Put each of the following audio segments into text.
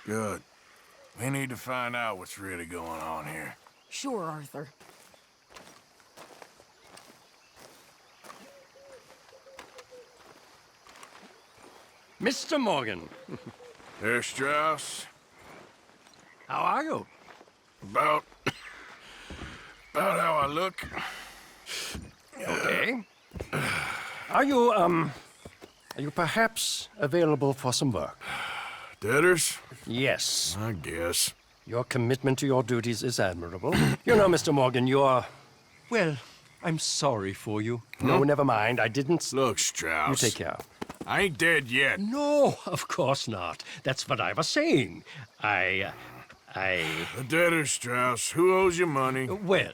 Good. We need to find out what's really going on here. Sure, Arthur. Mr. Morgan. There, Strauss. How are you? About how I look. Okay. Are you perhaps available for some work? Debtors? Yes. I guess. Your commitment to your duties is admirable. You know, Mr. Morgan, you're... Well, I'm sorry for you. No, never mind. I didn't... Look, Strauss. You take care. I ain't dead yet. No, of course not. That's what I was saying. The debtors, Strauss. Who owes you money? Well,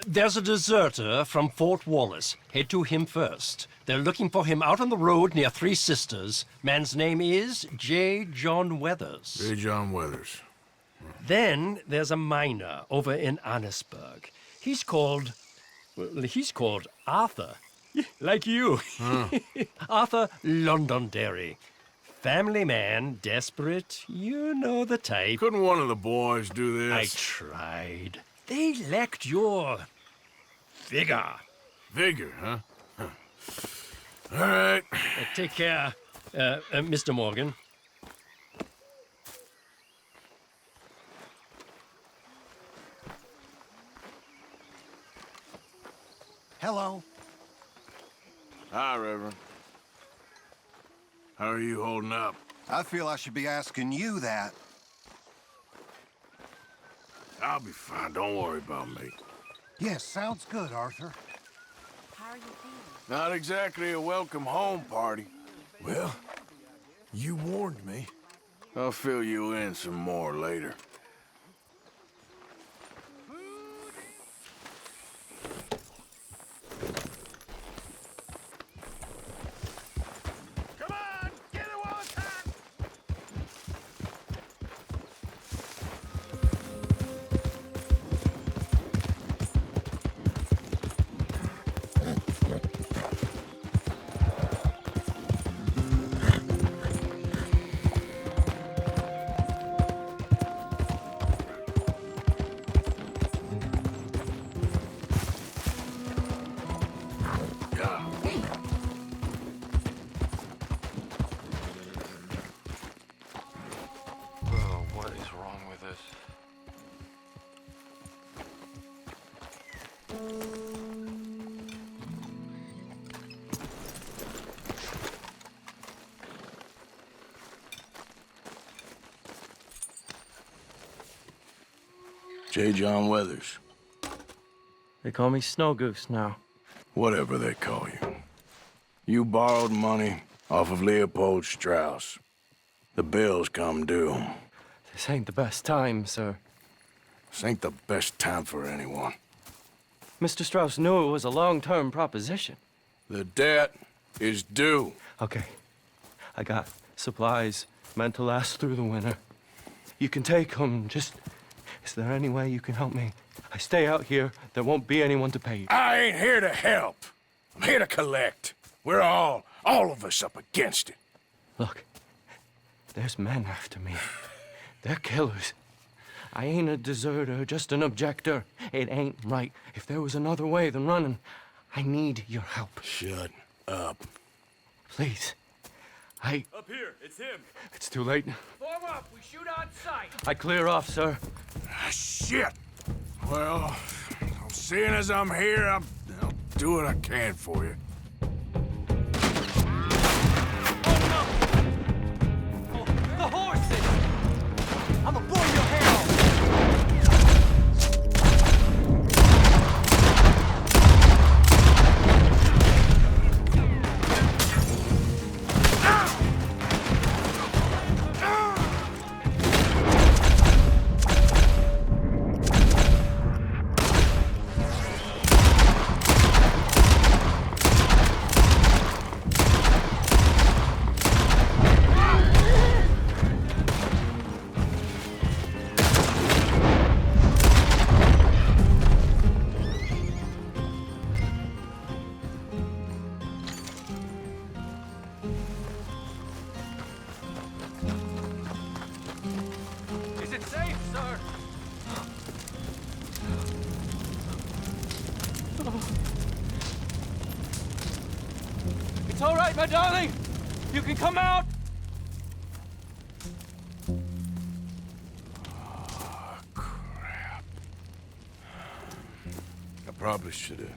there's a deserter from Fort Wallace. Head to him first. They're looking for him out on the road near Three Sisters. Man's name is J. John Weathers. J. John Weathers. Then there's a miner over in Annisburg. He's called Arthur. Like you. Arthur Londonderry. Family man, desperate, you know the type. Couldn't one of the boys do this? I tried. They lacked your... vigor. Vigor, huh? All right. Take care, Mr. Morgan. Hello. Hi, Reverend. How are you holding up? I feel I should be asking you that. I'll be fine. Don't worry about me. Yes, sounds good, Arthur. How are you feeling? Not exactly a welcome home party. Well, you warned me. I'll fill you in some more later. Come on! Get it while it's hot! Bro, what is wrong with this? J. John Weathers. They call me Snow Goose now. Whatever they call you. You borrowed money off of Leopold Strauss. The bills come due. This ain't the best time, sir. This ain't the best time for anyone. Mr. Strauss knew it was a long-term proposition. The debt is due. Okay. I got supplies meant to last through the winter. You can take them. Just... Is there any way you can help me? I stay out here, there won't be anyone to pay you. I ain't here to help. I'm here to collect. We're all of us up against it. Look, there's men after me. They're killers. I ain't a deserter, just an objector. It ain't right. If there was another way than running, I need your help. Shut up. Please. Up here, it's him. It's too late. Form up, we shoot on sight. I clear off, sir. Ah, shit. Well, seeing as I'm here, I'll do what I can for you. The horses! I'm gonna blow your hair off! right, my darling? You can come out. Oh, crap. I probably should have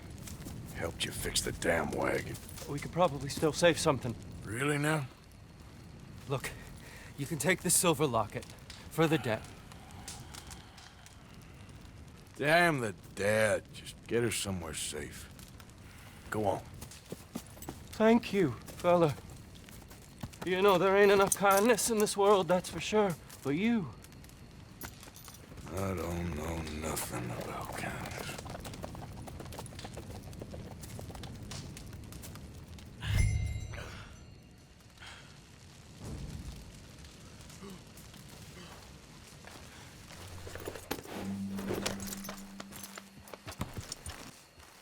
helped you fix the damn wagon. We could probably still save something. Really now? Look, you can take the silver locket for the debt. Damn the dad. Just get her somewhere safe. Go on. Thank you, fella. You know, there ain't enough kindness in this world, that's for sure. For you. I don't know nothing about kindness.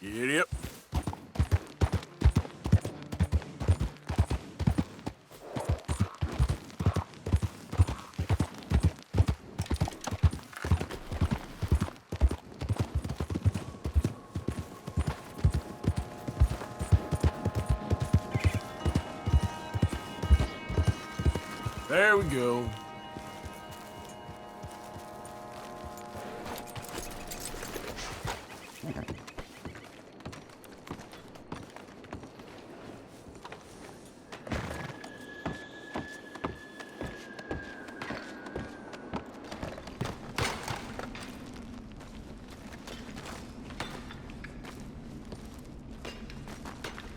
Giddy up. There we go.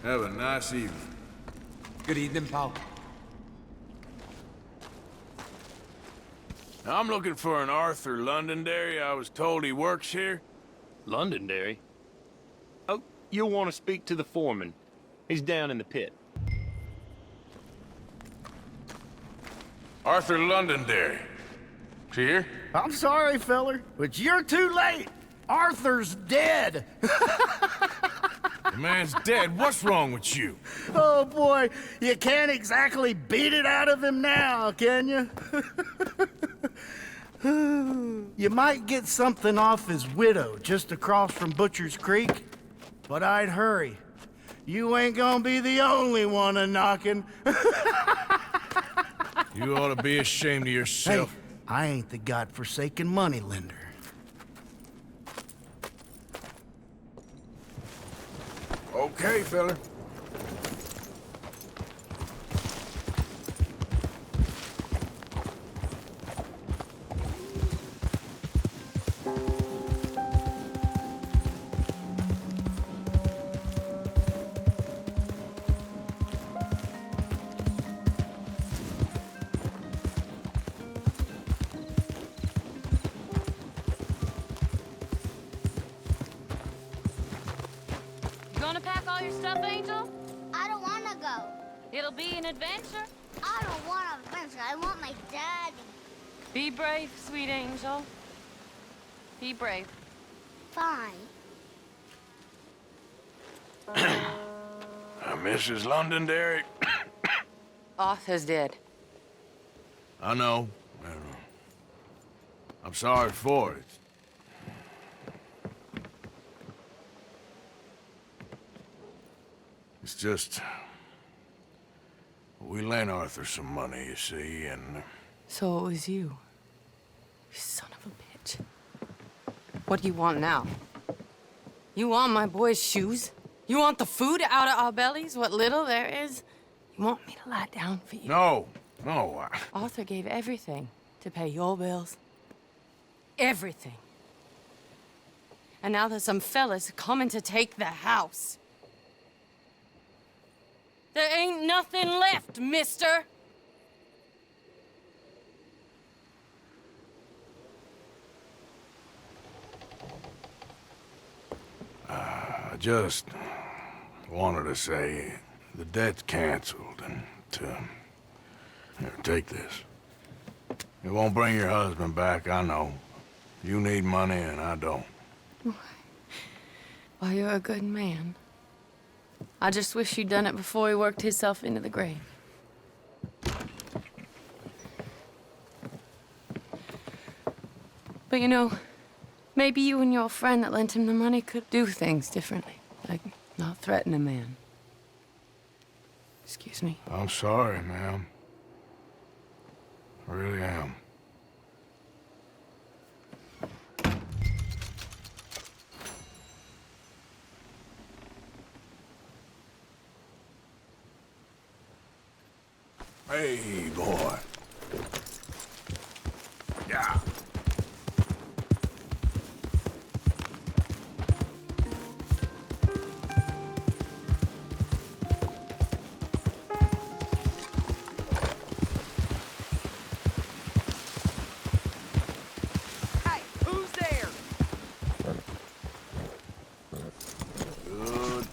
Have a nice evening. Good evening, pal. I'm looking for an Arthur Londonderry. I was told he works here. Londonderry? Oh, you'll want to speak to the foreman. He's down in the pit. Arthur Londonderry. Is he here? I'm sorry, feller, but you're too late. Arthur's dead. The man's dead. What's wrong with you? Oh, boy, you can't exactly beat it out of him now, can you? You might get something off his widow just across from Butcher's Creek, but I'd hurry. You ain't gonna be the only one a-knocking. You ought to be ashamed of yourself. Hey, I ain't the godforsaken moneylender. Okay, fella. Gonna pack all your stuff, Angel? I don't want to go. It'll be an adventure. I don't want an adventure. I want my daddy. Be brave, sweet Angel. Be brave. Fine. Mrs. Londonderry. Arthur's dead. I know. I'm sorry for it. It's just... we lent Arthur some money, you see, and... So it was you. You son of a bitch. What do you want now? You want my boy's shoes? You want the food out of our bellies, what little there is? You want me to lie down for you? No. Arthur gave everything to pay your bills. Everything. And now there's some fellas coming to take the house. There ain't nothing left, mister. I just wanted to say the debt's canceled and here, take this. It won't bring your husband back, I know. You need money and I don't. Well, you're a good man. I just wish you'd done it before he worked himself into the grave. But you know, maybe you and your friend that lent him the money could do things differently. Like not threaten a man. Excuse me. I'm sorry, ma'am. I really am. Hey, boy. Yeah. Hey, who's there? Good.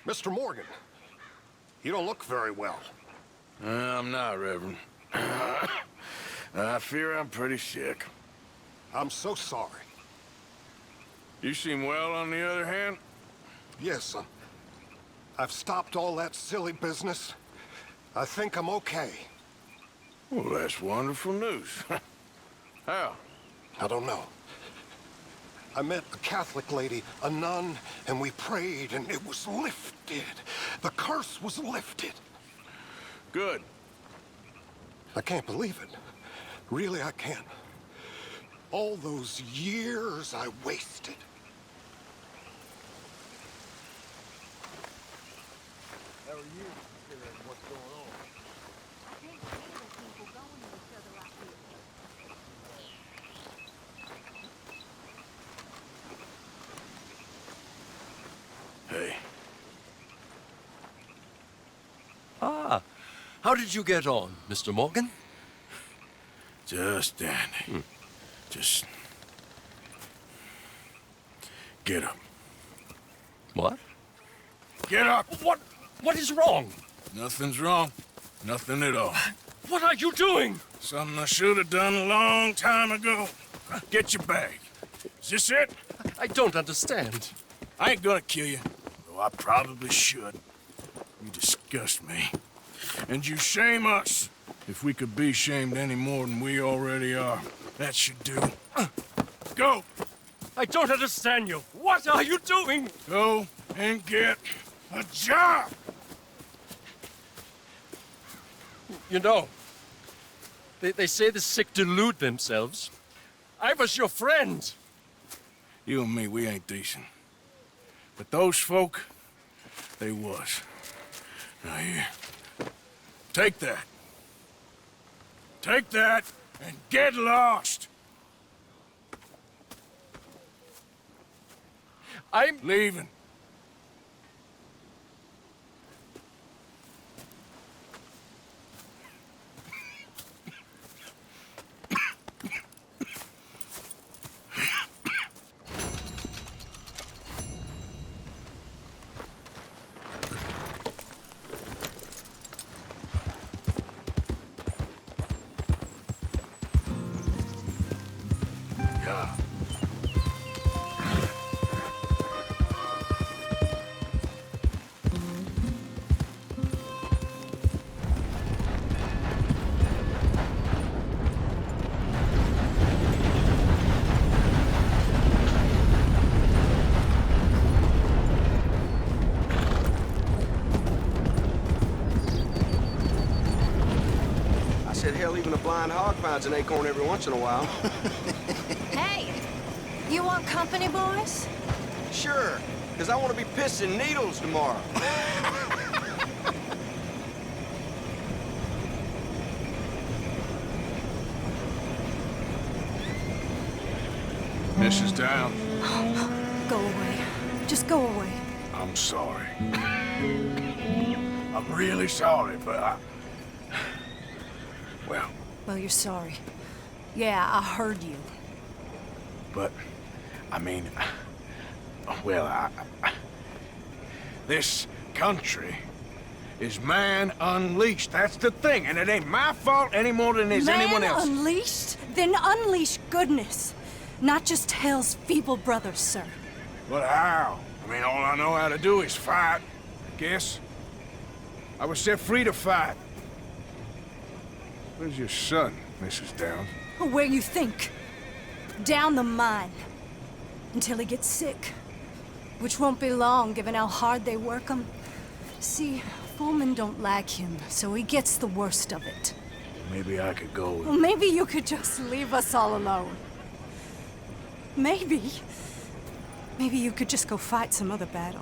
Mr. Morgan, you don't look very well. I'm not, Reverend. I fear I'm pretty sick. I'm so sorry. You seem well, on the other hand. Yes, I've stopped all that silly business. I think I'm okay. Well, that's wonderful news. How? I don't know. I met a Catholic lady, a nun, and we prayed, and it was lifted. The curse was lifted. Good. I can't believe it. Really, I can't. All those years I wasted. How are you considering what's going on? Hey. Ah, how did you get on, Mr. Morgan? Just dandy. Just... get up. What? Get up! What is wrong? Nothing's wrong. Nothing at all. What are you doing? Something I should have done a long time ago. Get your bag. Is this it? I don't understand. I ain't gonna kill you, though I probably should. You disgust me. And you shame us. If we could be shamed any more than we already are, that should do. Go! I don't understand you. What are you doing? Go and get a job! You know, they say the sick delude themselves. I was your friend. You and me, we ain't decent. But those folk, they was. Now here, take that. Take that and get lost! I'm leaving. Hell, even a blind hog finds an acorn every once in a while. Hey, you want company, boys? Sure, because I want to be pissing needles tomorrow. Mrs. Down. Go away. Just go away. I'm sorry. I'm really sorry, but I... Well, you're sorry. Yeah, I heard you. But, I mean... Well, this country is man unleashed. That's the thing, and it ain't my fault any more than it is anyone else's. Man unleashed? Then unleash goodness. Not just hell's feeble brothers, sir. But how? I mean, all I know how to do is fight. Guess? I was set free to fight. Where's your son, Mrs. Downs? Where you think? Down the mine. Until he gets sick. Which won't be long, given how hard they work him. See, foremen don't like him, so he gets the worst of it. Maybe I could go with... Well, maybe you could just leave us all alone. Maybe. Maybe you could just go fight some other battle.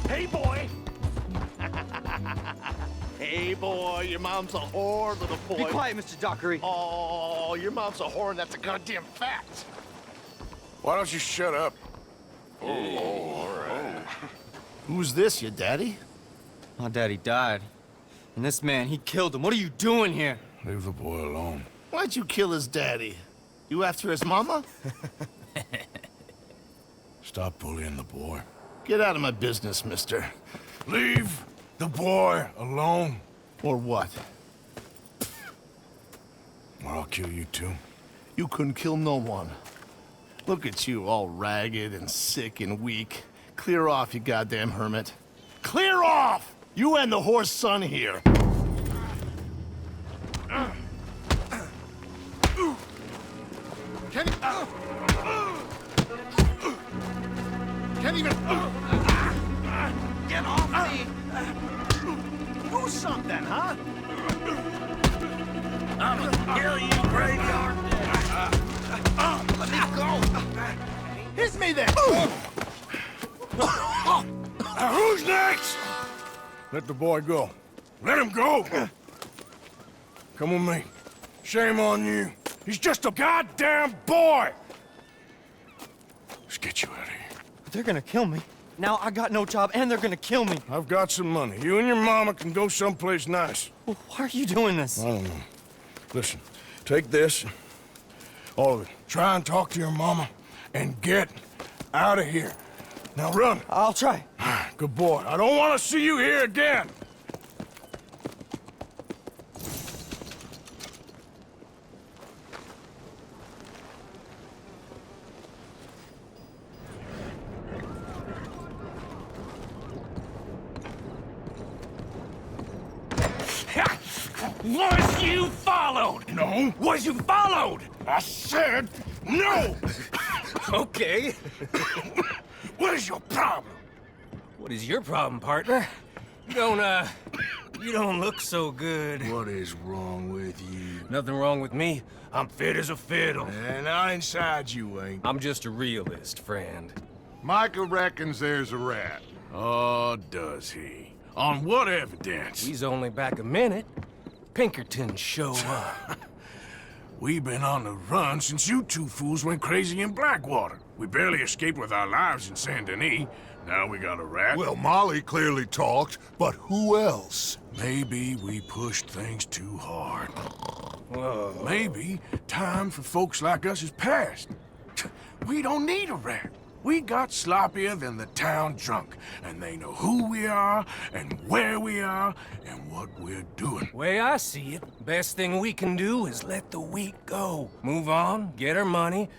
Hey, boy! Hey, boy, your mom's a whore, little boy. Be quiet, Mr. Dockery. Oh, your mom's a whore, and that's a goddamn fact. Why don't you shut up? Oh, all right. Who's this, your daddy? My daddy died. And this man, he killed him. What are you doing here? Leave the boy alone. Why'd you kill his daddy? You after his mama? Stop bullying the boy. Get out of my business, mister. Leave the boy alone. Or what? Or I'll kill you too. You couldn't kill no one. Look at you, all ragged and sick and weak. Clear off, you goddamn hermit. Clear off! You and the horse son here. Can't even... Get off me! Do something, huh? I'm gonna kill you, graveyard. Let me go. Hit me then! Now who's next? Let the boy go. Let him go! Come with me. Shame on you. He's just a goddamn boy! Let's get you out of here. They're gonna kill me. Now I got no job, and they're gonna kill me. I've got some money. You and your mama can go someplace nice. Well, why are you doing this? I don't know. Listen, take this. All of it. Try and talk to your mama and get out of here. Now run. I'll try. Good boy. I don't want to see you here again. Was you followed? No. Was you followed? I said no. Okay. What is your problem? What is your problem, partner? You don't look so good. What is wrong with you? Nothing wrong with me. I'm fit as a fiddle. And not inside you ain't. I'm just a realist, friend. Micah reckons there's a rat. Oh, does he? On what evidence? He's only back a minute. Pinkertons show up. We've been on the run since you two fools went crazy in Blackwater. We barely escaped with our lives in Saint Denis. Now we got a rat. Well, Molly clearly talked, but who else? Maybe we pushed things too hard. Whoa. Maybe time for folks like us is past. We don't need a rat. We got sloppier than the town drunk, and they know who we are, and where we are, and what we're doing. Way I see it, best thing we can do is let the week go. Move on, get our money,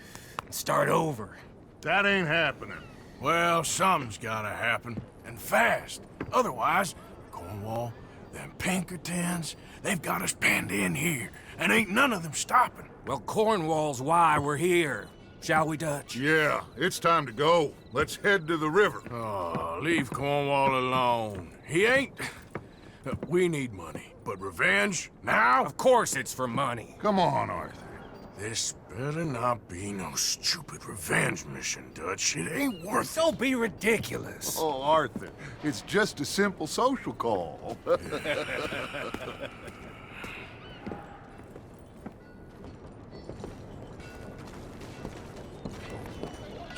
and start over. That ain't happening. Well, something's gotta happen, and fast. Otherwise, Cornwall, them Pinkertons, they've got us penned in here, and ain't none of them stopping. Well, Cornwall's why we're here. Shall we, Dutch? Yeah, it's time to go. Let's head to the river. Oh, leave Cornwall alone. He ain't... We need money, but revenge, now? Of course it's for money. Come on, Arthur. This better not be no stupid revenge mission, Dutch. It ain't worth it. Don't be ridiculous. Oh, Arthur, it's just a simple social call.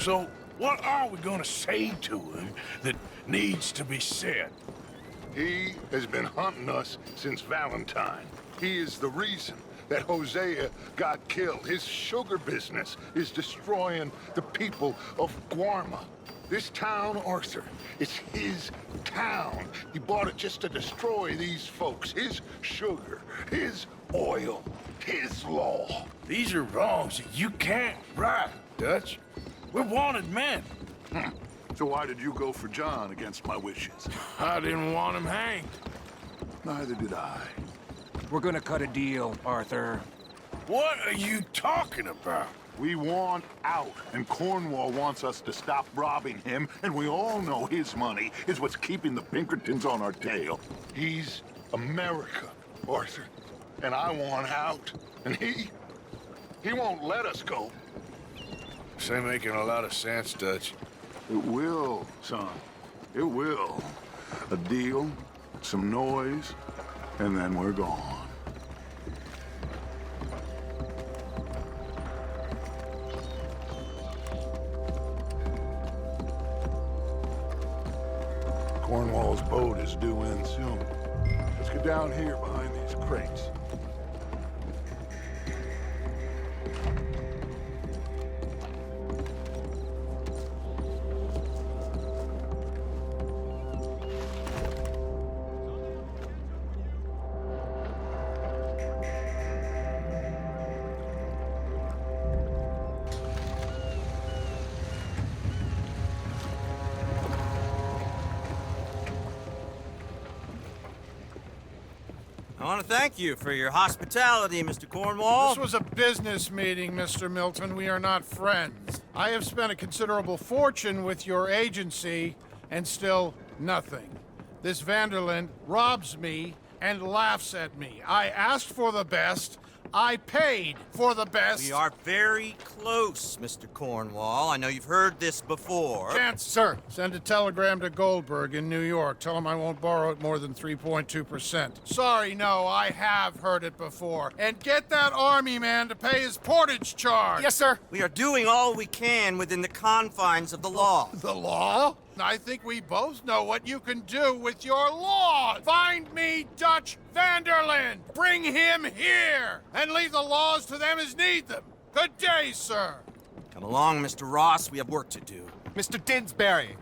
So, what are we gonna say to him that needs to be said? He has been hunting us since Valentine. He is the reason that Hosea got killed. His sugar business is destroying the people of Guarma. This town, Arthur, it's his town. He bought it just to destroy these folks. His sugar, his oil, his law. These are wrongs you can't right, Dutch. We're wanted men. So why did you go for John against my wishes? I didn't want him hanged. Neither did I. We're gonna cut a deal, Arthur. What are you talking about? We want out, and Cornwall wants us to stop robbing him, and we all know his money is what's keeping the Pinkertons on our tail. He's America, Arthur, and I want out, and he won't let us go. This ain't making a lot of sense, Dutch. It will, son. It will. A deal, some noise, and then we're gone. Cornwall's boat is due in soon. Let's get down here behind these crates. I want to thank you for your hospitality, Mr. Cornwall. This was a business meeting, Mr. Milton. We are not friends. I have spent a considerable fortune with your agency, and still nothing. This Vanderland robs me and laughs at me. I asked for the best. I paid for the best. We are very close, Mr. Cornwall. I know you've heard this before. Chance, sir, send a telegram to Goldberg in New York. Tell him I won't borrow it more than 3.2%. Sorry, no, I have heard it before. And get that army man to pay his portage charge. Yes, sir. We are doing all we can within the confines of the law. The law? I think we both know what you can do with your laws. Find me Dutch Vanderland. Bring him here. And leave the laws to them as need them. Good day, sir. Come along, Mr. Ross. We have work to do. Mr. Didsbury.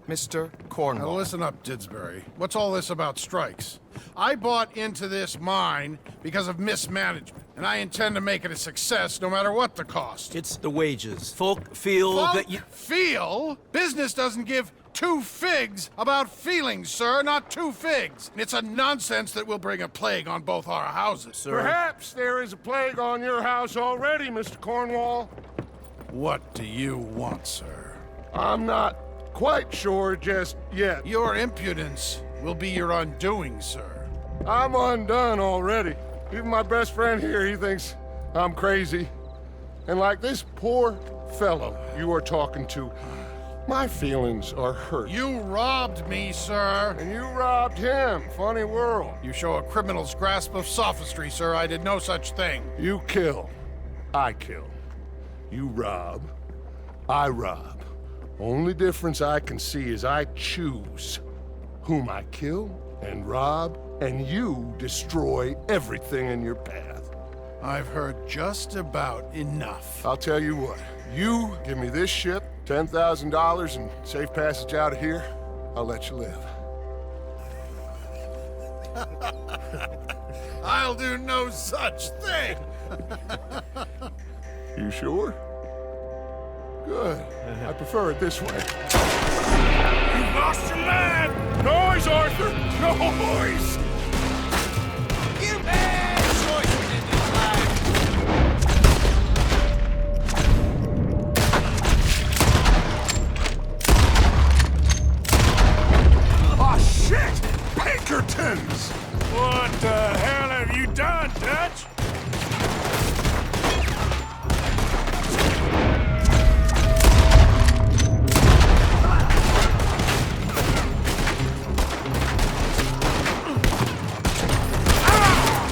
Mr. Cornwall. Now listen up, Didsbury. What's all this about strikes? I bought into this mine because of mismanagement, and I intend to make it a success no matter what the cost. It's the wages. Folk feel that you... Feel? Business doesn't give two figs about feelings, sir, not two figs. It's a nonsense that will bring a plague on both our houses. Sir. Perhaps there is a plague on your house already, Mr. Cornwall. What do you want, sir? I'm not quite sure just yet. Your impudence will be your undoing, sir. I'm undone already. Even my best friend here, he thinks I'm crazy. And like this poor fellow you are talking to, my feelings are hurt. You robbed me, sir. And you robbed him. Funny world. You show a criminal's grasp of sophistry, sir. I did no such thing. You kill. I kill. You rob. I rob. Only difference I can see is I choose whom I kill and rob, and you destroy everything in your path. I've heard just about enough. I'll tell you what. You give me this ship, $10,000, and safe passage out of here, I'll let you live. I'll do no such thing. You sure? Good. I prefer it this way. You've lost your man! Noise, Arthur! Noise! You mad choice in this life. Oh, shit! Pinkertons! What the hell have you done, Dutch?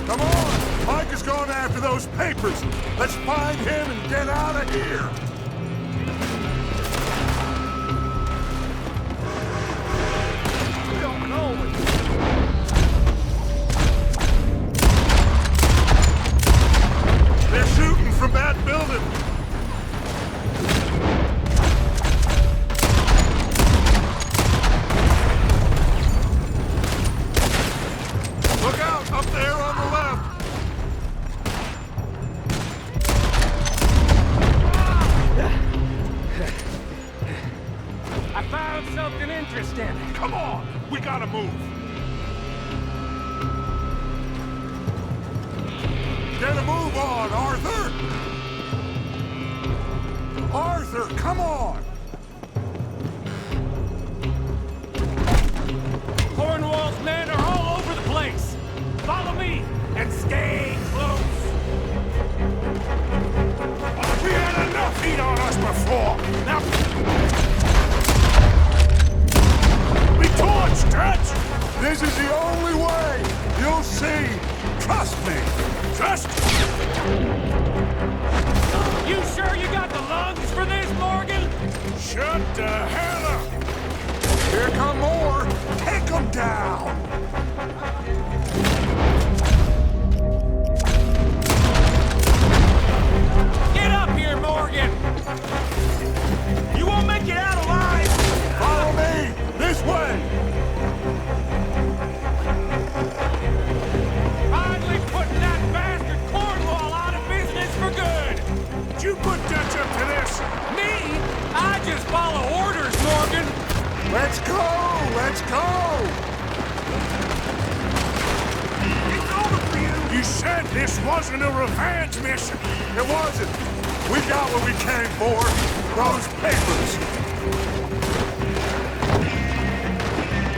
Come on! Mike is going after those papers. Let's find him and get out of here. We don't know it. They're shooting from that building. gotta move. Get a move on, Arthur! Arthur, come on! Cornwall's men are all over the place. Follow me and stay close. We had enough heat on us before. Now, be torched, Dutch! This is the only way. You'll see. Trust me. Trust me. You sure you got the lungs for this, Morgan? Shut the hell up! Here come more! Take them down! Get up here, Morgan! You won't make it out alive! Follow me! This way! Finally putting that bastard Cornwall out of business for good! Did you put Dutch up to this? Me? I just follow orders, Morgan! Let's go! Let's go! It's over for you! You said this wasn't a revenge mission! It wasn't! We got what we came for! Those papers!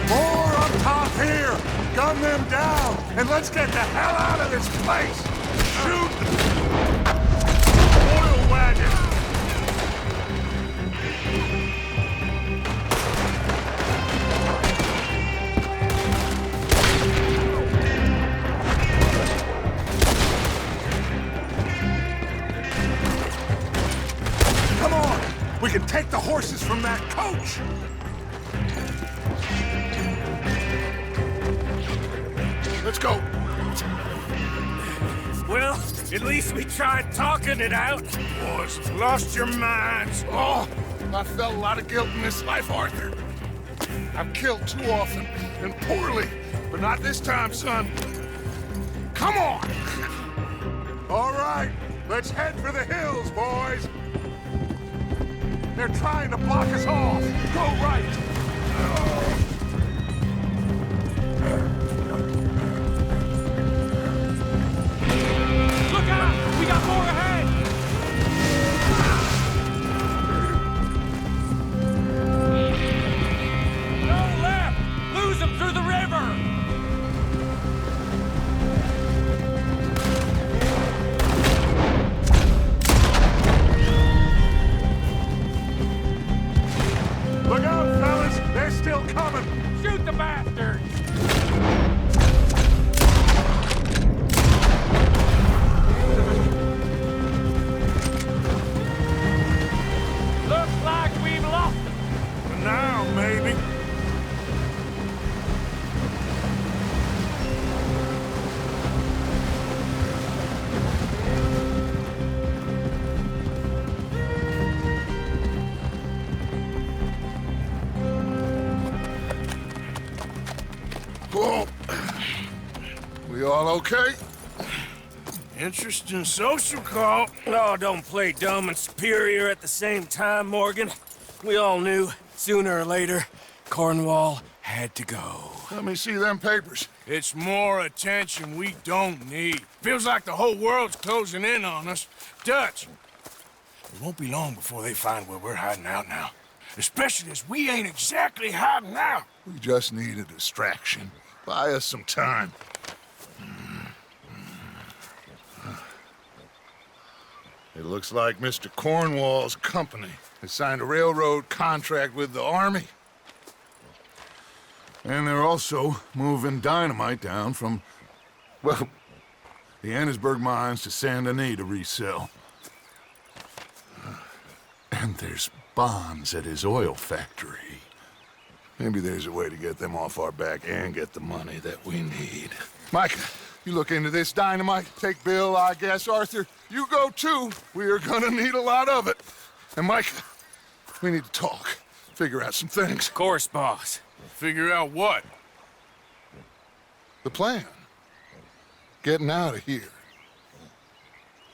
More up top here! Gun them down! And let's get the hell out of this place! Shoot! Oil wagon! Come on! We can take the horses from that coach! Let's go! Well, at least we tried talking it out. Boys, lost your minds. Oh, I felt a lot of guilt in this life, Arthur. I've killed too often, and poorly, but not this time, son. Come on! All right, let's head for the hills, boys. They're trying to block us off. Go right. Look out! We got more ahead! No left! Lose them through the river! Look out, fellas! They're still coming! Shoot the bastards! Looks like we've lost them. For now, maybe. Whoa. We all okay? Interesting social call. Oh, don't play dumb and superior at the same time, Morgan. We all knew, sooner or later, Cornwall had to go. Let me see them papers. It's more attention we don't need. Feels like the whole world's closing in on us. Dutch, it won't be long before they find where we're hiding out now. Especially as we ain't exactly hiding out. We just need a distraction. Buy us some time. It looks like Mr. Cornwall's company has signed a railroad contract with the army. And they're also moving dynamite down from, well, the Annesburg mines to Saint Denis to resell. And there's bonds at his oil factory. Maybe there's a way to get them off our back and get the money that we need. Micah, you look into this dynamite. Take Bill, I guess. Arthur, you go too. We are gonna need a lot of it. And Micah, we need to talk. Figure out some things. Of course, boss. Figure out what? The plan. Getting out of here.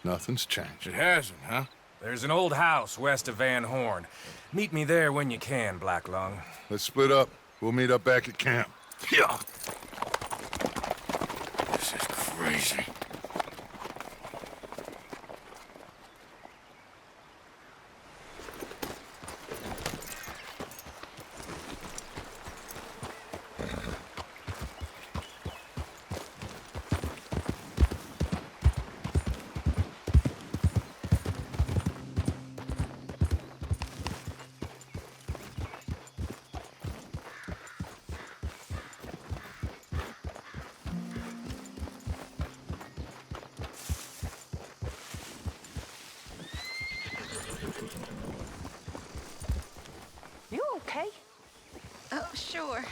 Nothing's changed. It hasn't, huh? There's an old house west of Van Horn. Meet me there when you can, Black Lung. Let's split up. We'll meet up back at camp. Yeah. This is crazy. You okay? Oh, sure.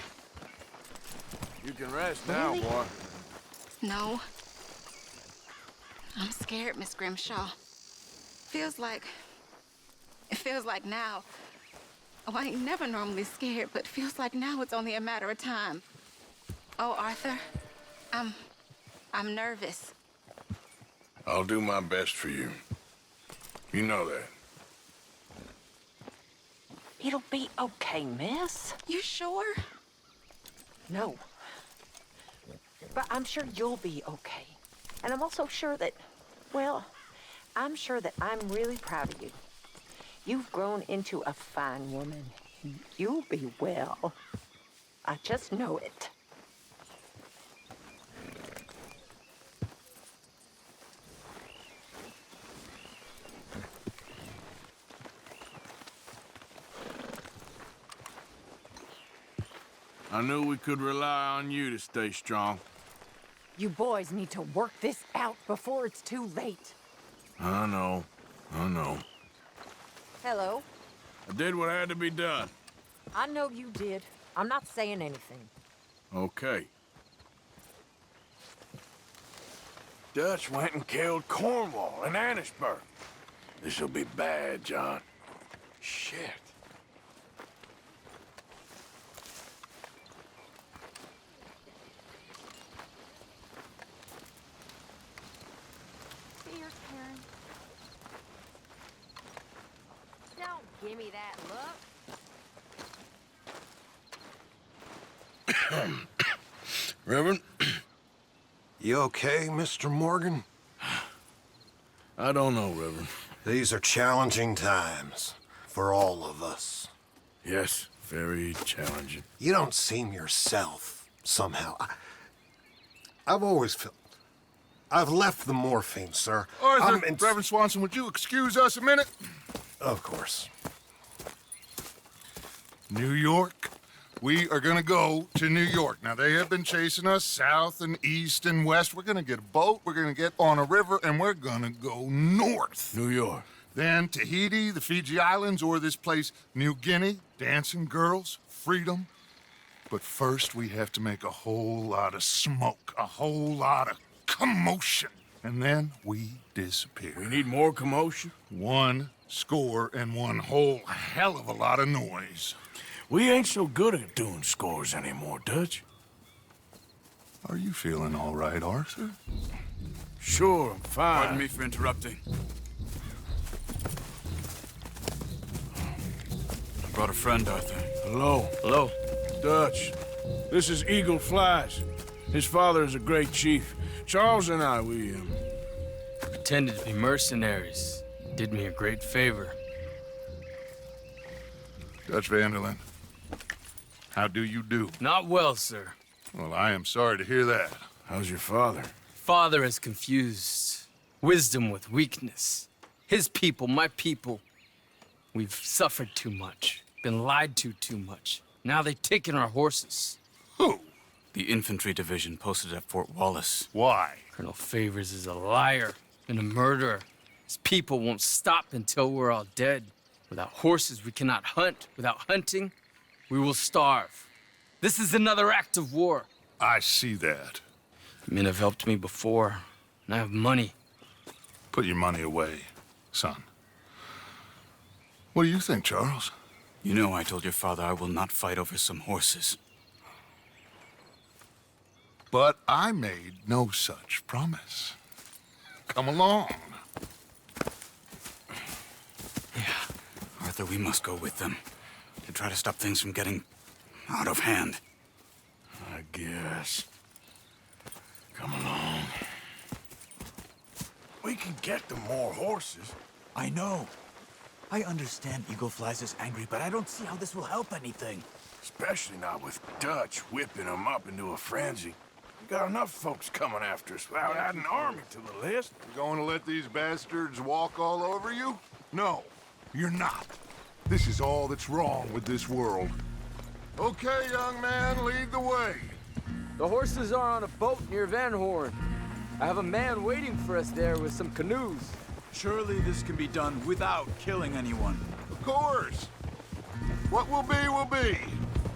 You can rest now, Really? boy. No. I'm scared, Miss Grimshaw. It feels like now. Oh, I ain't never normally scared, but feels like now it's only a matter of time. Oh, Arthur, I'm nervous. I'll do my best for you. You know that. It'll be okay, miss. You sure? No. But I'm sure you'll be okay. And I'm also sure that, well, I'm sure that I'm really proud of you. You've grown into a fine woman. You'll be well. I just know it. I knew we could rely on you to stay strong. You boys need to work this out before it's too late. I know. Hello. I did what had to be done. I know you did. I'm not saying anything. Okay. Dutch went and killed Cornwall and Annisburg. This'll be bad, John. Shit. Cheers, Karen. Don't give me that look. Reverend? You okay, Mr. Morgan? I don't know, Reverend. These are challenging times for all of us. Yes, very challenging. You don't seem yourself, somehow. I've always felt... I've left the morphine, sir. Arthur, Reverend Swanson, would you excuse us a minute? Of course. New York. We are gonna go to New York. Now, they have been chasing us south and east and west. We're gonna get a boat, we're gonna get on a river, and we're gonna go north. New York. Then Tahiti, the Fiji Islands, or this place, New Guinea, dancing girls, freedom. But first, we have to make a whole lot of smoke, a whole lot of commotion. And then we disappear. We need more commotion? 1 score and 1 whole hell of a lot of noise. We ain't so good at doing scores anymore, Dutch. Are you feeling all right, Arthur? Sure, I'm fine. Pardon me for interrupting. I brought a friend, Arthur. Hello. Hello. Dutch. This is Eagle Flies. His father is a great chief. Charles and I, we pretended to be mercenaries. Did me a great favor. Dutch Vanderlyn, how do you do? Not well, sir. Well, I am sorry to hear that. How's your father? Father has confused wisdom with weakness. His people, my people. We've suffered too much. Been lied to too much. Now they've taken our horses. Who? The infantry division posted at Fort Wallace. Why? Colonel Favors is a liar and a murderer. His people won't stop until we're all dead. Without horses, we cannot hunt. Without hunting, we will starve. This is another act of war. I see that. Men have helped me before, and I have money. Put your money away, son. What do you think, Charles? You know I told your father I will not fight over some horses. But I made no such promise. Come along. Yeah, Arthur, we must go with them to try to stop things from getting out of hand. I guess. Come along. We can get them more horses. I know. I understand Eagle Flies is angry, but I don't see how this will help anything. Especially not with Dutch whipping them up into a frenzy. We got enough folks coming after us without adding an army to the list. You going to let these bastards walk all over you? No, you're not. This is all that's wrong with this world. Okay, young man, lead the way. The horses are on a boat near Van Horn. I have a man waiting for us there with some canoes. Surely this can be done without killing anyone. Of course. What will be, will be.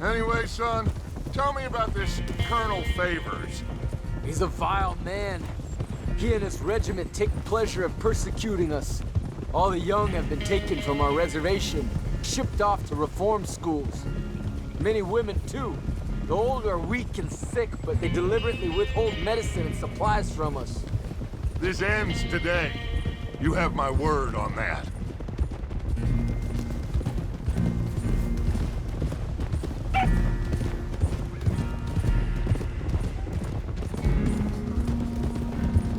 Anyway, son, tell me about this Colonel Favors. He's a vile man. He and his regiment take pleasure of persecuting us. All the young have been taken from our reservation, shipped off to reform schools. Many women, too. The old are weak and sick, but they deliberately withhold medicine and supplies from us. This ends today. You have my word on that.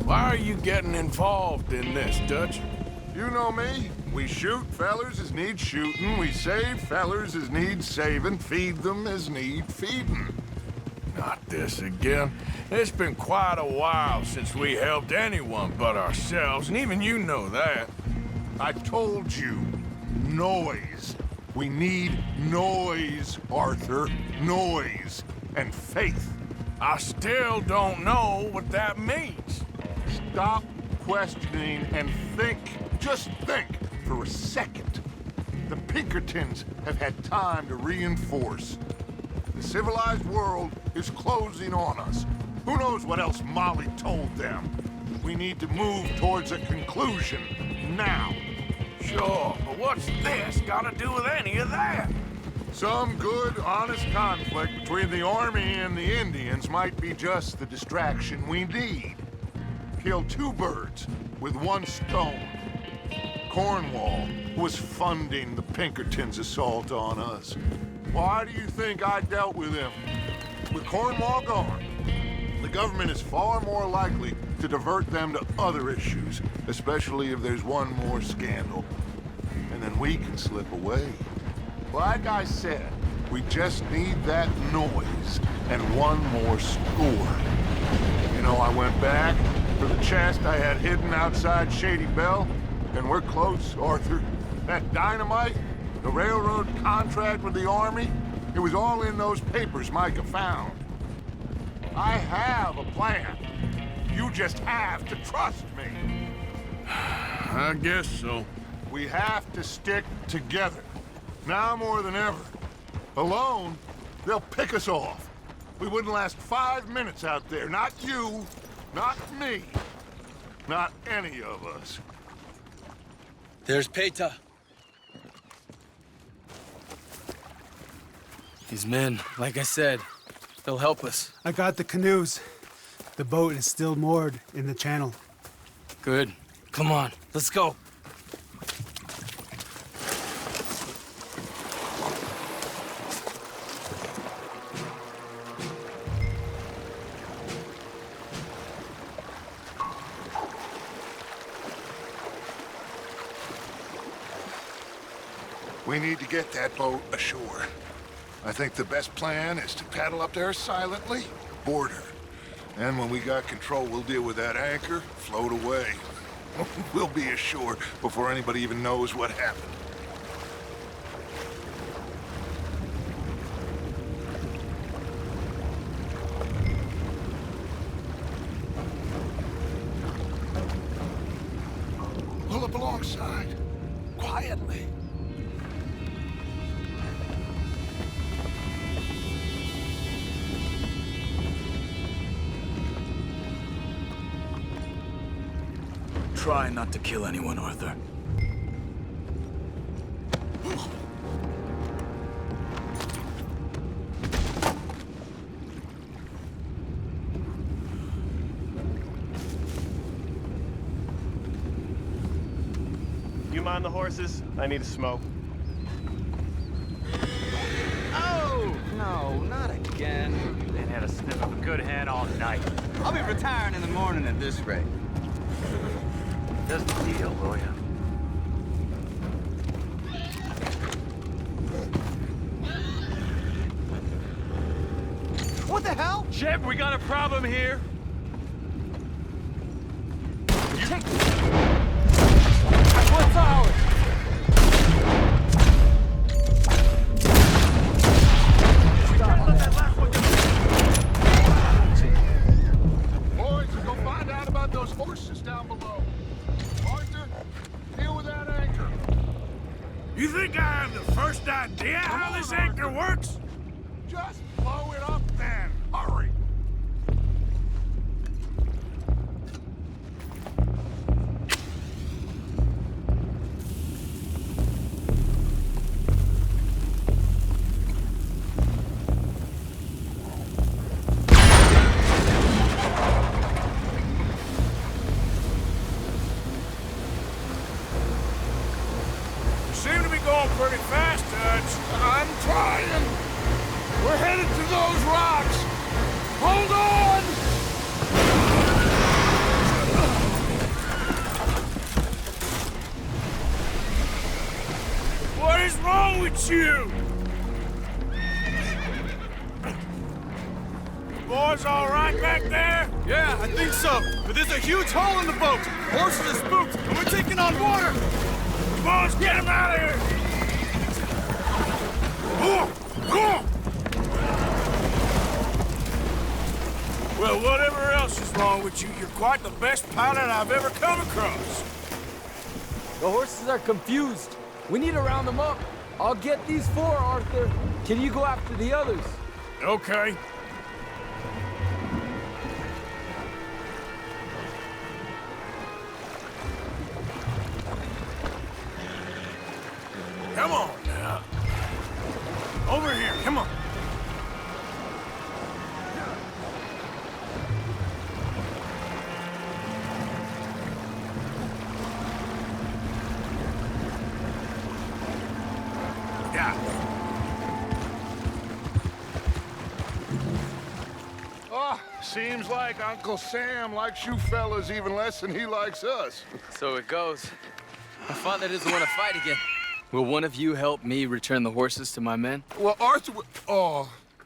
Why are you getting involved in this, Dutch? You know me. We shoot fellers as need shooting. We save fellers as need saving. Feed them as need feeding. Not this again. It's been quite a while since we helped anyone but ourselves, and even you know that. I told you. Noise. We need noise, Arthur. Noise. And faith. I still don't know what that means. Stop questioning and think. Just think for a second. The Pinkertons have had time to reinforce. The civilized world is closing on us. Who knows what else Molly told them? We need to move towards a conclusion now. Sure, but what's this got to do with any of that? Some good, honest conflict between the army and the Indians might be just the distraction we need. Kill two birds with one stone. Cornwall was funding the Pinkertons' assault on us. Why do you think I dealt with him? With Cornwall gone, the government is far more likely to divert them to other issues, especially if there's one more scandal. And then we can slip away. Like I said, we just need that noise and one more score. You know, I went back for the chest I had hidden outside Shady Bell, and we're close, Arthur. That dynamite, the railroad contract with the army, it was all in those papers Micah found. I have a plan. You just have to trust me. I guess so. We have to stick together. Now more than ever. Alone, they'll pick us off. We wouldn't last 5 minutes out there. Not you, not me, not any of us. There's Peta. These men, like I said, they'll help us. I got the canoes. The boat is still moored in the channel. Good. Come on, let's go. We need to get that boat ashore. I think the best plan is to paddle up there silently, board her. And when we got control, we'll deal with that anchor, float away. We'll be ashore before anybody even knows what happened. Pull up alongside, quietly. Try not to kill anyone, Arthur. You mind the horses? I need a smoke. Oh! No, not again. had a sniff of a good hand all night. I'll be retiring in the morning at this rate. Just a deal, will ya? What the hell? Shep, we got a problem here. What's ours? Boys, go find out about those horses down below. Arthur, deal with that anchor. You think I have the first idea how this anchor works? Just blow it up then. Hurry. Seem to be going pretty fast, Dutch. I'm trying. We're headed to those rocks. Hold on! What is wrong with you? Boys all right back there? Yeah, I think so. But there's a huge hole in the boat. Horses are spooked, and we're taking on water. Come on, let's get him out of here! Well, whatever else is wrong with you, you're quite the best pilot I've ever come across. The horses are confused. We need to round them up. I'll get these 4, Arthur. Can you go after the others? Okay. Come on now. Over here, come on. Yeah. Oh, seems like Uncle Sam likes you fellas even less than he likes us. So it goes. My father doesn't want to fight again. Will one of you help me return the horses to my men? Well,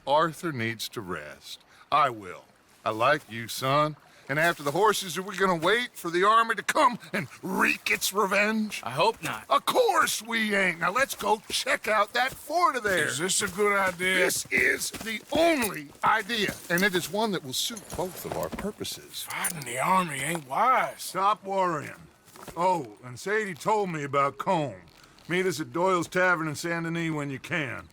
Arthur needs to rest. I will. I like you, son. And after the horses, are we gonna wait for the army to come and wreak its revenge? I hope not. Of course we ain't. Now let's go check out that fort of theirs. Is this a good idea? This is the only idea, and it is one that will suit both of our purposes. Fighting the army ain't wise. Stop worrying. Oh, and Sadie told me about Colm. Meet us at Doyle's Tavern in Saint Denis when you can.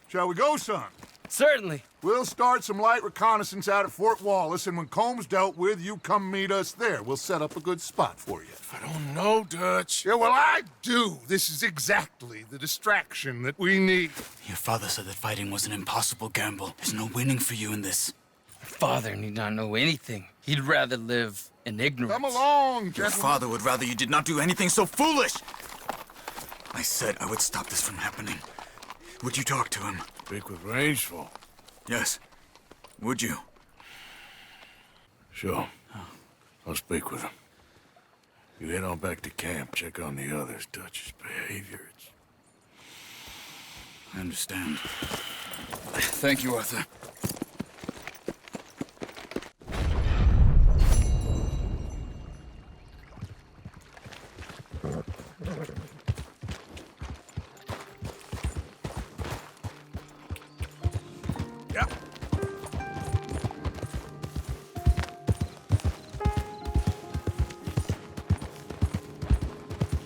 Shall we go, son? Certainly. We'll start some light reconnaissance out at Fort Wallace, and when Colm's dealt with, you come meet us there. We'll set up a good spot for you. I don't know, Dutch. Yeah, well, I do. This is exactly the distraction that we need. Your father said that fighting was an impossible gamble. There's no winning for you in this. Father need not know anything. He'd rather live in ignorance. Come along, Your gentlemen. father would rather you did not do anything so foolish. I said I would stop this from happening. Would you talk to him? Speak with Rangeful. Yes. Would you? Sure. I'll speak with him. You head on back to camp, check on the others. Dutch's behavior, I understand. Thank you, Arthur.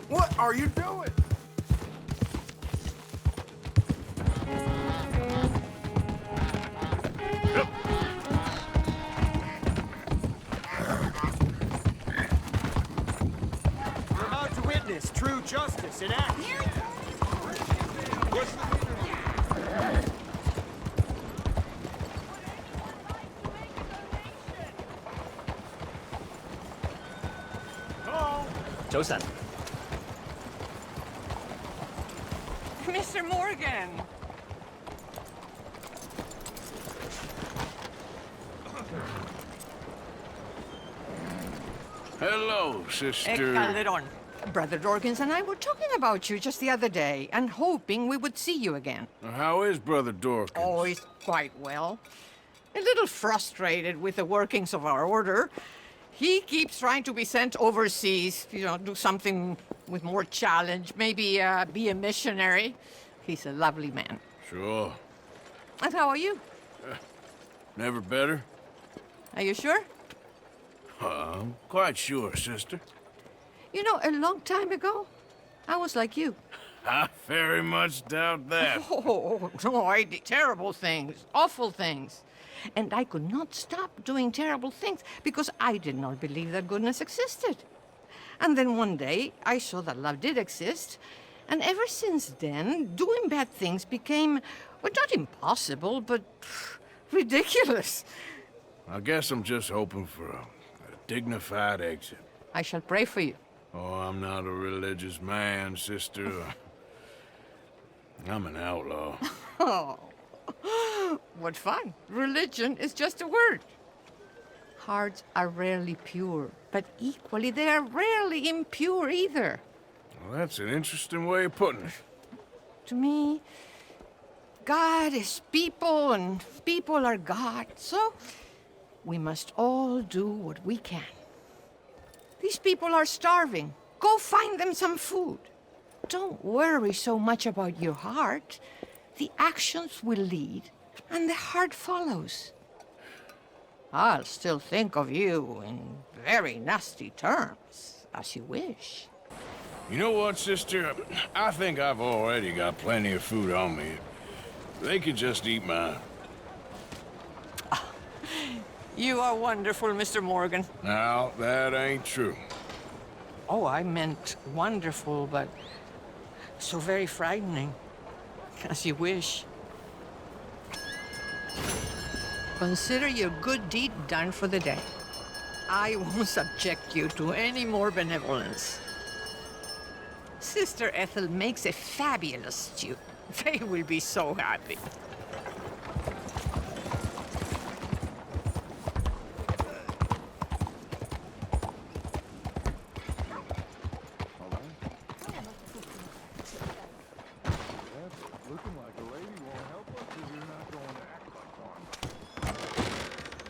What are you doing? We're about to witness true justice in action. Josan. Mr. Morgan! Hello, sister. Calderon. Brother Dorkins and I were talking about you just the other day and hoping we would see you again. How is Brother Dorkins? Oh, he's quite well. A little frustrated with the workings of our order. He keeps trying to be sent overseas, do something with more challenge, maybe be a missionary. He's a lovely man. Sure. And how are you? Never better? Are you sure? I'm quite sure, sister. You know, a long time ago, I was like you. I very much doubt that. Oh, no, I did terrible things, awful things. And I could not stop doing terrible things because I did not believe that goodness existed. And then one day, I saw that love did exist. And ever since then, doing bad things became, well, not impossible, but ridiculous. I guess I'm just hoping for a dignified exit. I shall pray for you. Oh, I'm not a religious man, sister. I'm an outlaw. Oh, what fun. Religion is just a word. Hearts are rarely pure, but equally they are rarely impure either. Well, that's an interesting way of putting it. To me, God is people and people are God, so we must all do what we can. These people are starving. Go find them some food. Don't worry so much about your heart. The actions will lead, and the heart follows. I'll still think of you in very nasty terms, as you wish. You know what, sister? I think I've already got plenty of food on me. They could just eat mine. You are wonderful, Mr. Morgan. Now, that ain't true. Oh, I meant wonderful, but so very frightening. As you wish. Consider your good deed done for the day. I won't subject you to any more benevolence. Sister Ethel makes a fabulous stew. They will be so happy.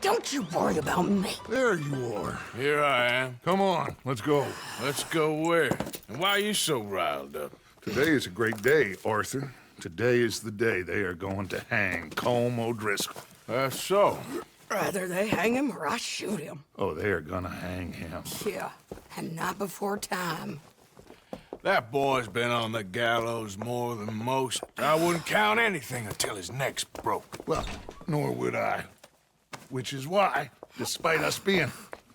Don't you worry about me. There you are. Here I am. Come on, let's go. Let's go where? And why are you so riled up? Today is a great day, Arthur. Today is the day they are going to hang Colm O'Driscoll. That's so. Rather they hang him or I shoot him. Oh, they are gonna hang him. Yeah, and not before time. That boy's been on the gallows more than most. I wouldn't count anything until his neck's broke. Well, nor would I. Which is why, despite us being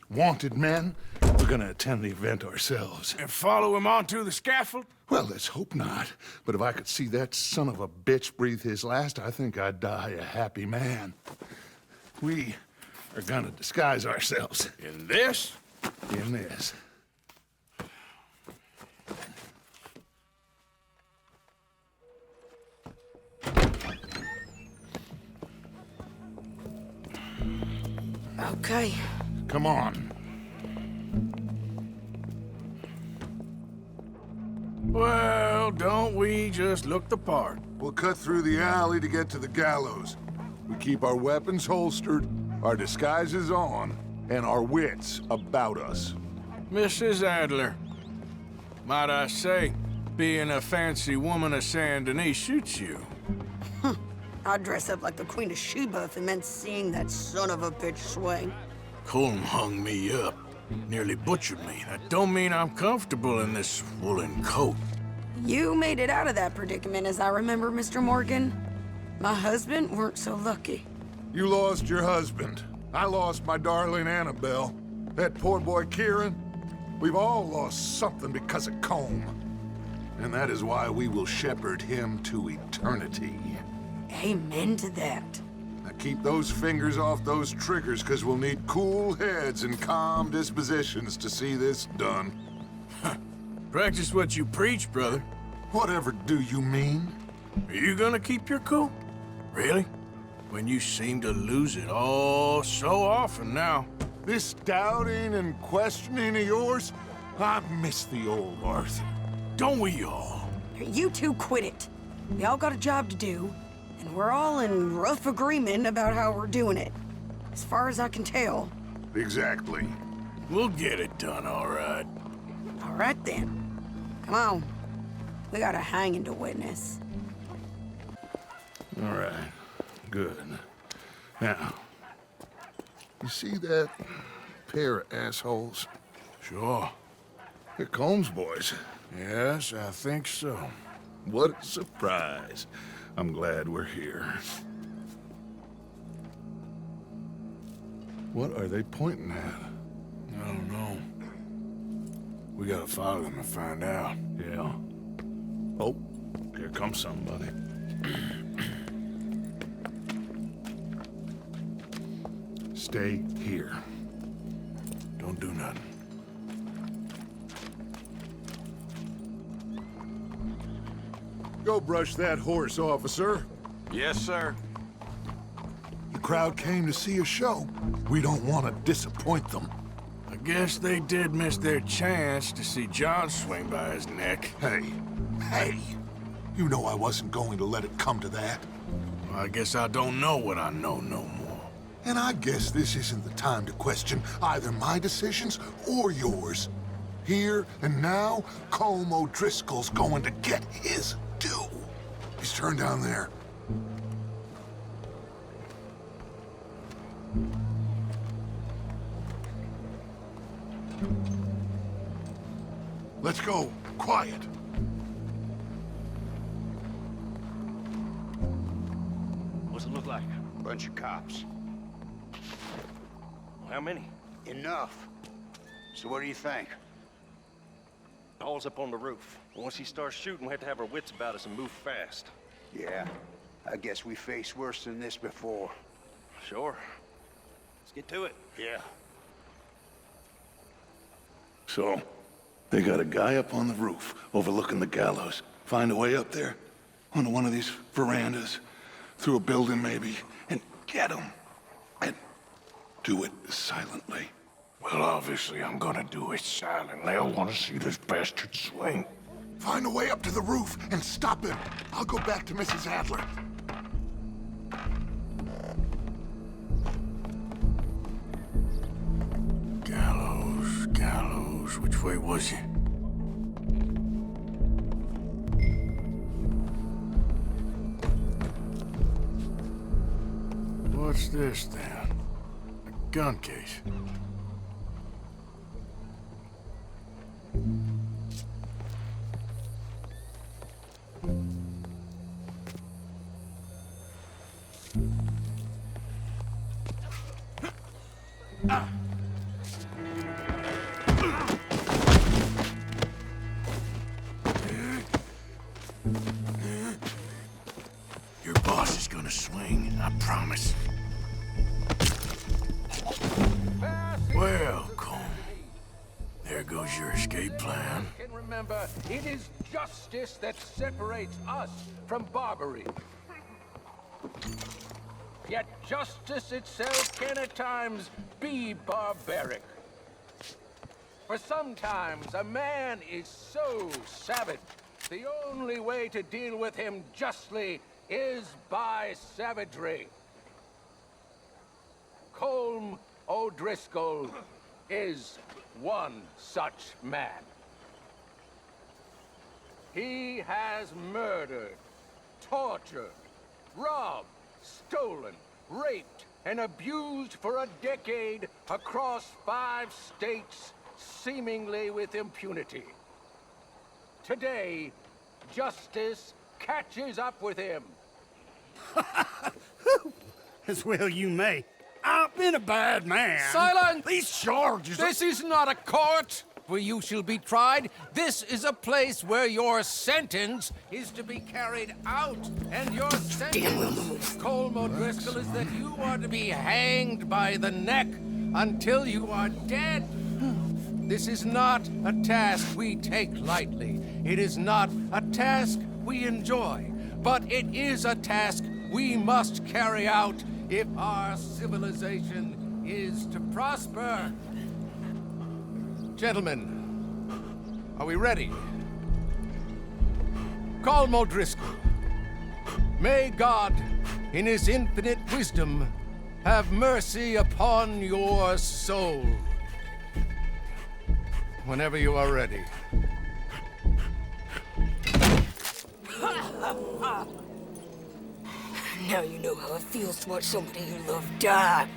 wanted men, we're gonna attend the event ourselves. And follow him onto the scaffold? Well, let's hope not. But if I could see that son of a bitch breathe his last, I think I'd die a happy man. We are gonna disguise ourselves. In this? In this. Okay. Come on. Well, don't we just look the part? We'll cut through the alley to get to the gallows. We keep our weapons holstered, our disguises on, and our wits about us. Mrs. Adler, might I say, being a fancy woman of Saint Denis suits you. I'd dress up like the Queen of Sheba if it meant seeing that son of a bitch swing. Colm hung me up, nearly butchered me. That don't mean I'm comfortable in this woolen coat. You made it out of that predicament, as I remember, Mr. Morgan. My husband weren't so lucky. You lost your husband. I lost my darling Annabelle. That poor boy Kieran. We've all lost something because of Colm. And that is why we will shepherd him to eternity. Amen to that. Now keep those fingers off those triggers, because we'll need cool heads and calm dispositions to see this done. Practice what you preach, brother. Whatever do you mean? Are you gonna keep your cool? Really? When you seem to lose it all so often now. This doubting and questioning of yours, I miss the old Arthur. Don't we all? You two quit it. We all got a job to do, and we're all in rough agreement about how we're doing it. As far as I can tell. Exactly. We'll get it done, all right. All right, then. Come on. We got a hanging to witness. All right. Good. Now, You see that pair of assholes? sure. They're Colm's boys. Yes, I think so. What a surprise. I'm glad we're here. What are they pointing at? I don't know. We gotta follow them and find out. Yeah. Oh, here comes somebody. Stay here. Don't do nothing. Go brush that horse, officer. Yes, sir. The crowd came to see a show. We don't want to disappoint them. I guess they did miss their chance to see John swing by his neck. Hey, you know I wasn't going to let it come to that. Well, I guess I don't know what I know no more. And I guess this isn't the time to question either my decisions or yours. Here and now, Colm O'Driscoll's going to get his due. He's turned down there. Let's go. Quiet. What's it look like? Bunch of cops. How many? Enough. So what do you think? Paul's up on the roof. Once he starts shooting, we have to have our wits about us and move fast. Yeah, I guess we faced worse than this before. Sure. Let's get to it. Yeah. So, they got a guy up on the roof overlooking the gallows. Find a way up there, onto one of these verandas, through a building maybe, and get him. And do it silently. Well, obviously, I'm gonna do it silently. I want to see this bastard swing. Find a way up to the roof and stop him. I'll go back to Mrs. Adler. Gallows, which way was he? What's this, then? A gun case. Your boss is gonna swing, I promise. Well, Colm, there goes your escape plan. Can remember, it is justice that separates us from barbary. Yet justice itself can at times be barbaric. For sometimes a man is so savage, the only way to deal with him justly is by savagery. Colm O'Driscoll is one such man. He has murdered, tortured, robbed, stolen, raped, and abused for a decade across 5 states, seemingly with impunity. Today, justice catches up with him. As well you may. I've been a bad man. Silence! These charges... This is not a court where you shall be tried. This is a place where your sentence is to be carried out. And your sentence, Colm O'Driscoll, is that you are to be hanged by the neck until you are dead. This is not a task we take lightly. It is not a task we enjoy. But it is a task we must carry out if our civilization is to prosper. Gentlemen, are we ready? Colm O'Driscoll, may God, in his infinite wisdom, have mercy upon your soul. Whenever you are ready. Now you know how it feels to watch somebody you love die.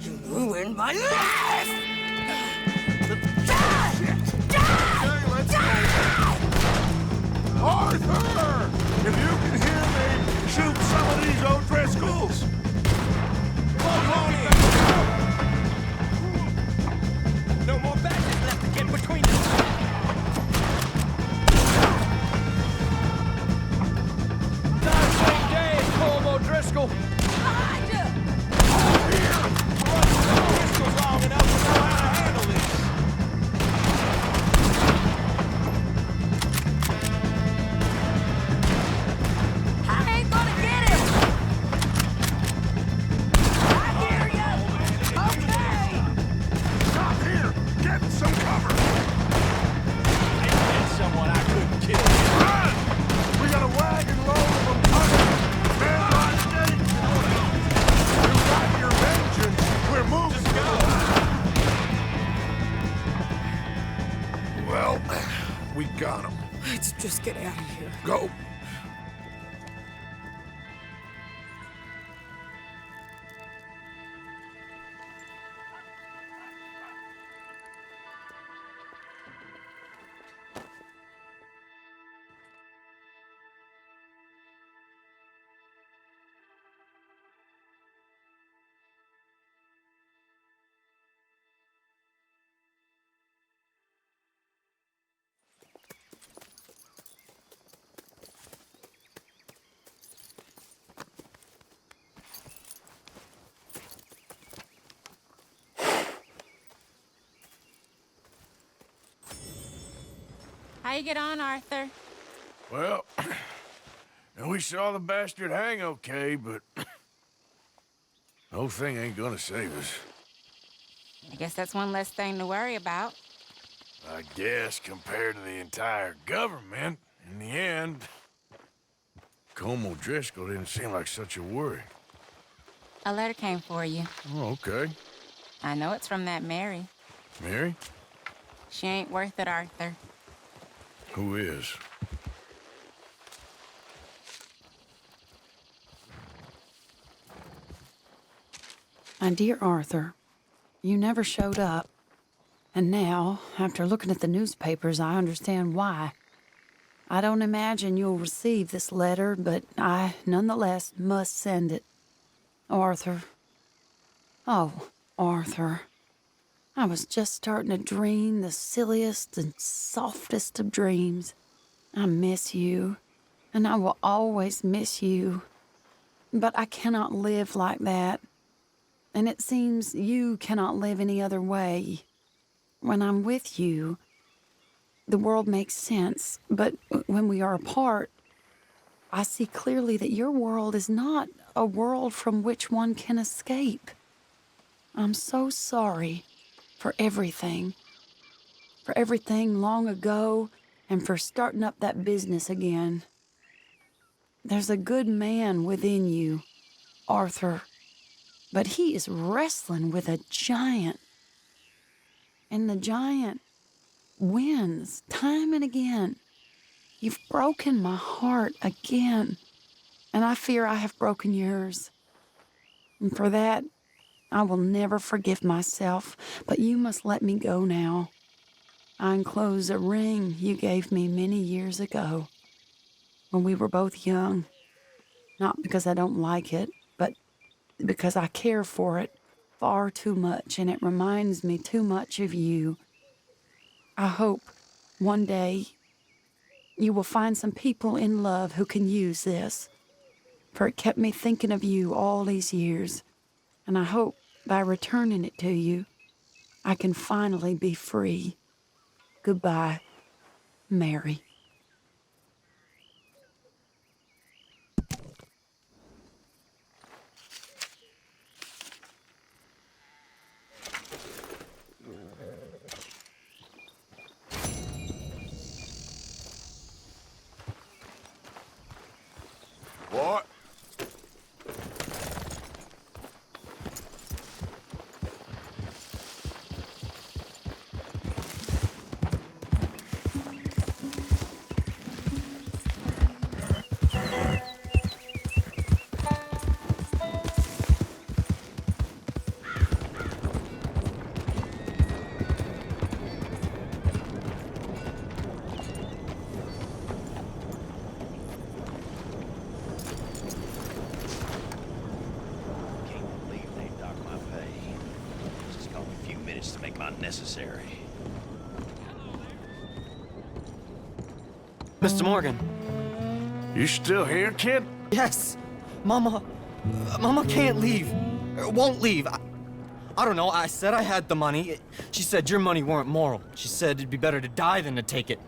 You ruined my life! Arthur! If you can hear me, shoot some of these O'Driscolls! No more badges left to get between us. Not same day as Colm O'Driscoll. Behind you! O'Driscoll's long enough to know how to handle this. I ain't gonna get him! I hear you! Okay! Stop here! Get some cover! I met someone I couldn't kill. Run! We got a wagon load of them coming! Man on gate! You got your vengeance! We're moving! Just go! Well, we got them. Let's just get out of here. Go! How you get on, Arthur? Well, and we saw the bastard hang okay, but the whole thing ain't gonna save us. I guess that's one less thing to worry about. I guess compared to the entire government, in the end, Colm O'Driscoll didn't seem like such a worry. A letter came for you. Oh, okay. I know it's from that Mary. Mary? She ain't worth it, Arthur. Who is? My dear Arthur, you never showed up. And now, after looking at the newspapers, I understand why. I don't imagine you'll receive this letter, but I, nonetheless, must send it. Arthur. Oh, Arthur. I was just starting to dream the silliest and softest of dreams. I miss you, and I will always miss you. But I cannot live like that. And it seems you cannot live any other way. When I'm with you, the world makes sense. But when we are apart, I see clearly that your world is not a world from which one can escape. I'm so sorry for everything. For everything long ago, and for starting up that business again. There's a good man within you, Arthur. But he is wrestling with a giant. And the giant wins time and again. You've broken my heart again. And I fear I have broken yours. And for that, I will never forgive myself. But you must let me go now. I enclose a ring you gave me many years ago, when we were both young. Not because I don't like it, but because I care for it far too much, and it reminds me too much of you. I hope one day you will find some people in love who can use this, for it kept me thinking of you all these years, and I hope by returning it to you, I can finally be free. Goodbye, Mary. necessary. Mr. Morgan. You still here, kid? Yes. Mama can't leave. Won't leave. I don't know. I said I had the money. She said your money weren't moral. She said it'd be better to die than to take it.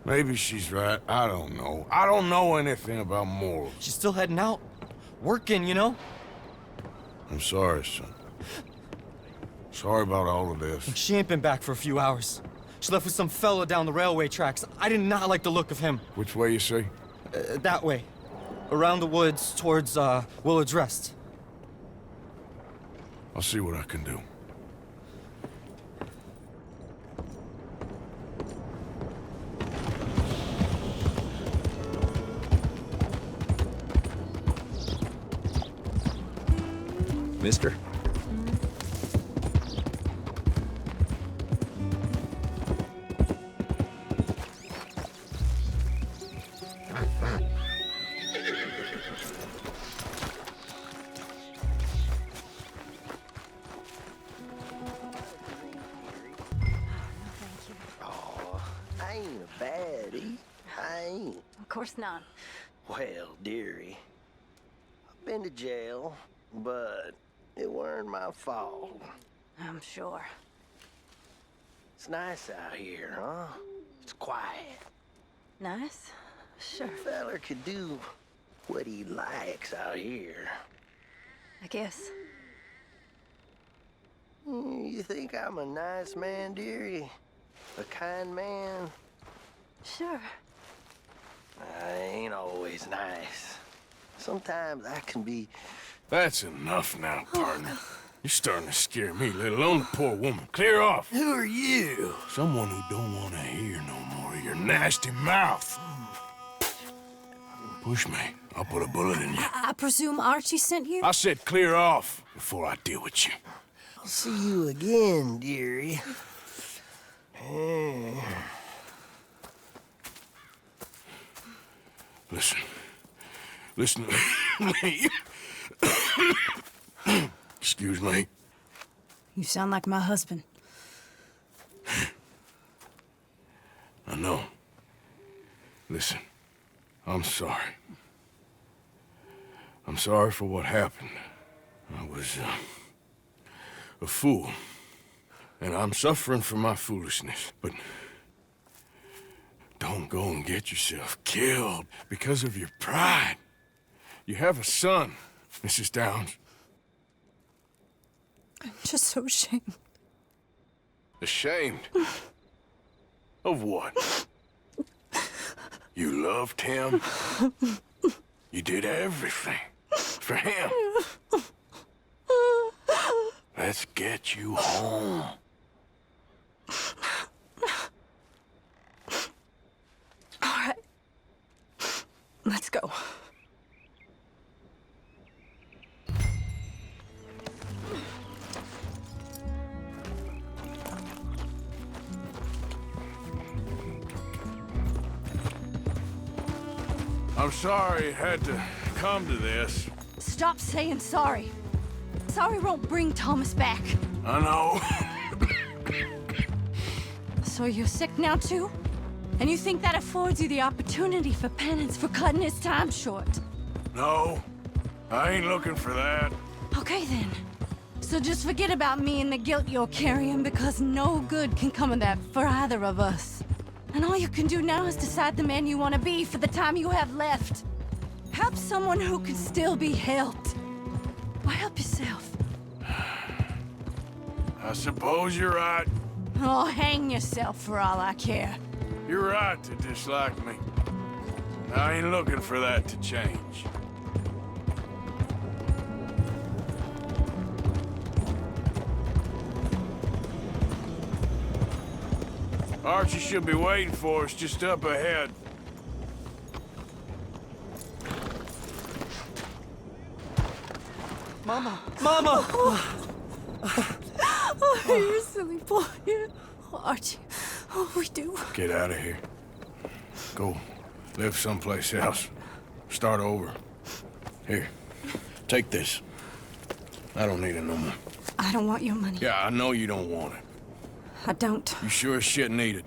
Maybe she's right. I don't know. I don't know anything about morals. She's still heading out. Working, you know? I'm sorry, son. Sorry about all of this. She ain't been back for a few hours. She left with some fella down the railway tracks. I did not like the look of him. Which way, you say? That way. Around the woods, towards, Willard's Rest. I'll see what I can do. Mister? I ain't a baddie. I ain't. Of course not. Well, dearie, I've been to jail, but it weren't my fault. I'm sure. It's nice out here, huh? It's quiet. Nice? Sure. A feller could do what he likes out here. I guess. You think I'm a nice man, dearie? A kind man? Sure. I ain't always nice. Sometimes I can be... That's enough now, partner. You're starting to scare me, let alone the poor woman. Clear off. Who are you? Someone who don't want to hear no more of your nasty mouth. Push me. I'll put a bullet in you. I presume Archie sent you? I said clear off before I deal with you. I'll see you again, dearie. Listen to me. Excuse me. You sound like my husband. I know. Listen, I'm sorry. I'm sorry for what happened. I was a fool. And I'm suffering for my foolishness. But don't go and get yourself killed because of your pride. You have a son, Mrs. Downs. I'm just so ashamed. Ashamed? Of what? You loved him? You did everything for him. Let's get you home. All right. Let's go. I'm sorry it had to come to this. Stop saying sorry. Sorry won't bring Thomas back. I know. So you're sick now, too? And you think that affords you the opportunity for penance for cutting his time short? No, I ain't looking for that. Okay, then. So just forget about me and the guilt you're carrying, because no good can come of that for either of us. And all you can do now is decide the man you want to be for the time you have left. Help someone who can still be helped. Or help yourself. I suppose you're right. Oh, hang yourself for all I care. You're right to dislike me. I ain't looking for that to change. Archie should be waiting for us just up ahead. Mama! Mama! Oh, you're a silly boy. Oh, Archie, what we do? Get out of here. Go live someplace else. Start over. Here, take this. I don't need it no more. I don't want your money. Yeah, I know you don't want it. I don't. You sure as shit need it.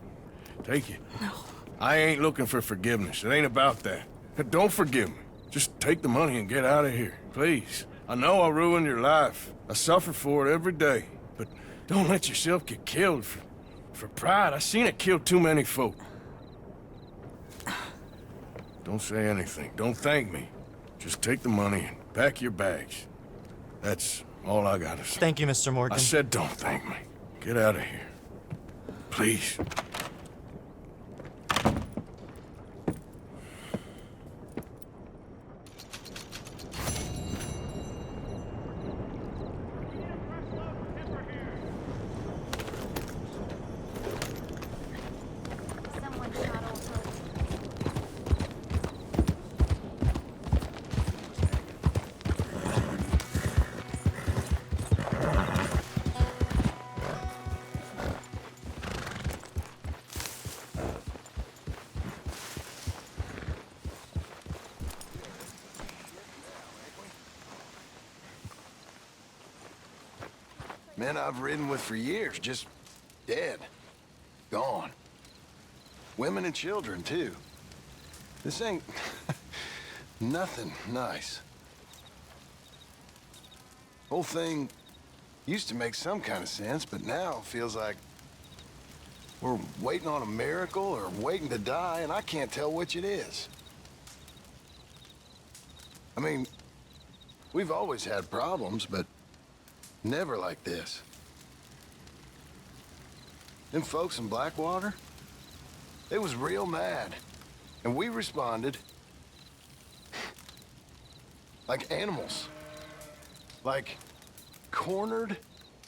Take it. No. I ain't looking for forgiveness. It ain't about that. Don't forgive me. Just take the money and get out of here, please. I know I ruined your life. I suffer for it every day. But don't let yourself get killed for pride. I seen it kill too many folk. Don't say anything. Don't thank me. Just take the money and pack your bags. That's all I gotta say. Thank you, Mr. Morgan. I said don't thank me. Get out of here. Please. Men I've ridden with for years, just dead. Gone. Women and children, too. This ain't nothing nice. Whole thing used to make some kind of sense, but now it feels like we're waiting on a miracle or waiting to die, and I can't tell which it is. I mean, we've always had problems, but never like this. Them folks in Blackwater, they was real mad. And we responded like animals. Like cornered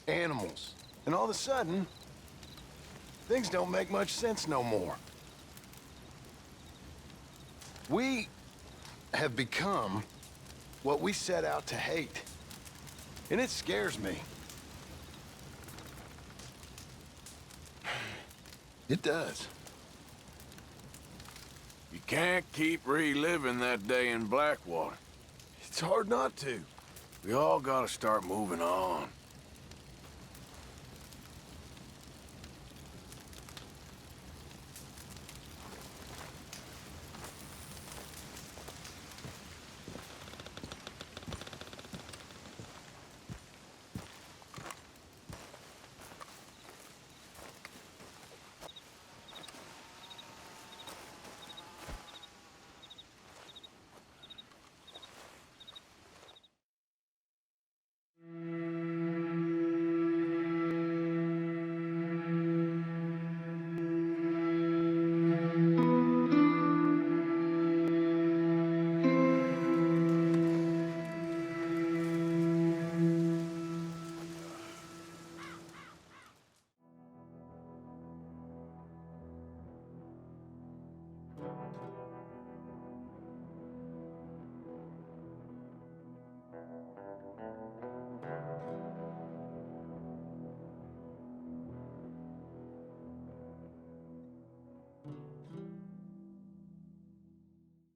animals. And all of a sudden, things don't make much sense no more. We have become what we set out to hate. And it scares me. It does. You can't keep reliving that day in Blackwater. It's hard not to. We all gotta start moving on.